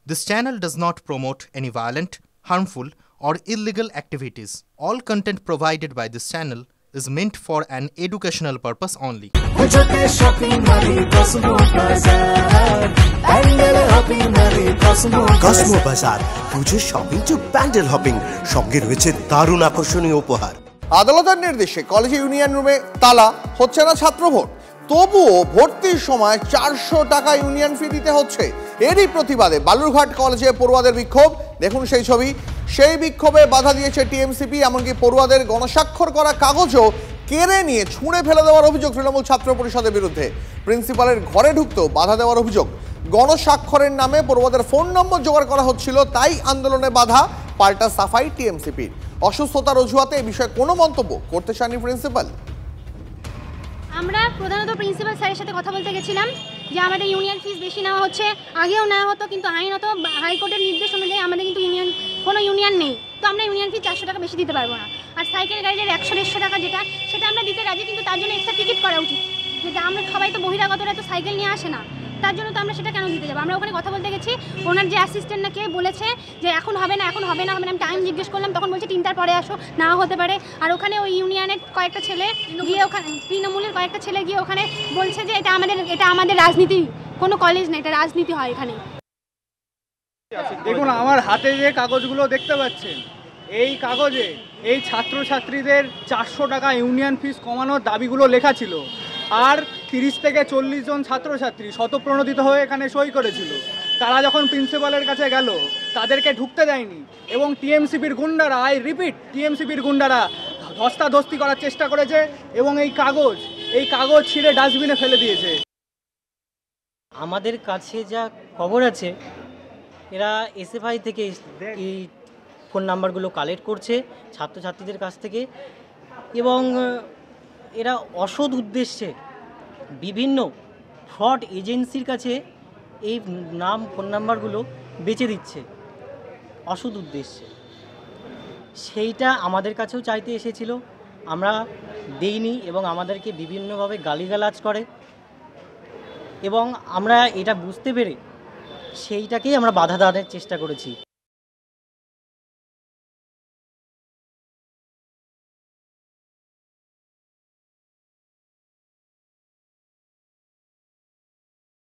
This channel does not promote any violent, harmful, or illegal activities. All content provided by this channel is meant for an educational purpose only. Cosmo বাজার পুজোর shopping two pandal hopping, সঙ্গে রয়েছে দারুণ আকর্ষণীয় উপহার। আদালতের নির্দেশে কলেজে ইউনিয়ন রুমে তালা, হচ্ছে না ছাত্র ভোট, তবুও ভর্তির সময় 400 টাকা ইউনিয়ন ফি দিতে হচ্ছে। এরই প্রতিবাদে বালুরঘাট কলেজে পড়ুয়াদের বিক্ষোভ। দেখুন সেই ছবি। সেই বিক্ষোভে বাধা দিয়েছে টিএমসিপি, এমনকি পড়ুয়াদের গণস্বাক্ষর করা কাগজও কেড়ে নিয়ে ছুঁড়ে ফেলে দেওয়ার অভিযোগ তৃণমূল ছাত্র পরিষদের বিরুদ্ধে। প্রিন্সিপালের ঘরে ঢুকতেও বাধা দেওয়ার অভিযোগ। গণস্বাক্ষরের নামে পড়ুয়াদের ফোন নম্বর জোগাড় করা হচ্ছিল, তাই আন্দোলনে বাধা, পাল্টা সাফাই টিএমসিপির। অসুস্থতার অজুহাতে এই বিষয়ে কোনো মন্তব্য করতে চাননি প্রিন্সিপাল। আমরা প্রধানত প্রিন্সিপাল স্যারের সাথে কথা বলতে গেছিলাম যে আমাদের ইউনিয়ন ফিস বেশি নেওয়া হচ্ছে, আগেও নেওয়া হতো, কিন্তু আইনত হাইকোর্টের নির্দেশ অনুযায়ী আমাদের কিন্তু কোনো ইউনিয়ন নেই, তো আমরা ইউনিয়ন ফি 400 টাকা বেশি দিতে পারবো না। আর সাইকেল গাড়ির 100-150 টাকা সেটা আমরা দিতে রাজি, কিন্তু তার জন্য এক্সট্রা টিকিট করা উচিত। যেটা আমরা সবাই তো বহিরাগতরা তো সাইকেল নিয়ে আসে না, তার জন্য তো আমরা সেটা কেন দিতে যাবো? আমরা ওখানে কথা বলতে গেছি, ওনার যে অ্যাসিস্ট্যান্ট না কে বলেছে যে এখন হবে না, আমি টাইম জিজ্ঞেস করলাম, তখন বলছে 3টার পরে আসো, না হতে পারে। আর ওখানে ওই ইউনিয়নের কয়েকটা ছেলে গিয়ে ওখানে তৃণমূলের কয়েকটা ছেলে গিয়ে ওখানে বলছে যে এটা আমাদের রাজনীতি, কোনো কলেজ না, এটা রাজনীতি হয় এখানে। দেখুন আমার হাতে যে কাগজগুলো দেখতে পাচ্ছেন, এই কাগজে এই ছাত্রছাত্রীদের 400 টাকা ইউনিয়ন ফিস কমানোর দাবিগুলো লেখা ছিল। আর 30 থেকে 40 জন ছাত্রছাত্রী স্বতঃপ্রণোদিত হয়ে এখানে সই করেছিল। তারা যখন প্রিন্সিপালের কাছে গেল, তাদেরকে ঢুকতে দেয়নি এবং টিএমসিপির গুন্ডারা, টিএমসিপির গুন্ডারা ধস্তাধস্তি করার চেষ্টা করেছে এবং এই কাগজ ছিঁড়ে ডাস্টবিনে ফেলে দিয়েছে। আমাদের কাছে যা খবর আছে, এরা এসএফআই থেকে এই ফোন নাম্বারগুলো কালেক্ট করছে ছাত্রছাত্রীদের কাছ থেকে, এবং এরা অসৎ উদ্দেশ্যে বিভিন্ন ফ্রড এজেন্সির কাছে এই ফোন নাম্বারগুলো বেচে দিচ্ছে অসৎ উদ্দেশ্যে। সেইটা আমাদের কাছেও চাইতে এসেছিল, আমরা দেইনি এবং আমাদেরকে বিভিন্নভাবে গালিগালাজ করে, এবং আমরা এটা বুঝতে পেরে সেইটাকেই আমরা বাধা দেওয়ার চেষ্টা করেছি।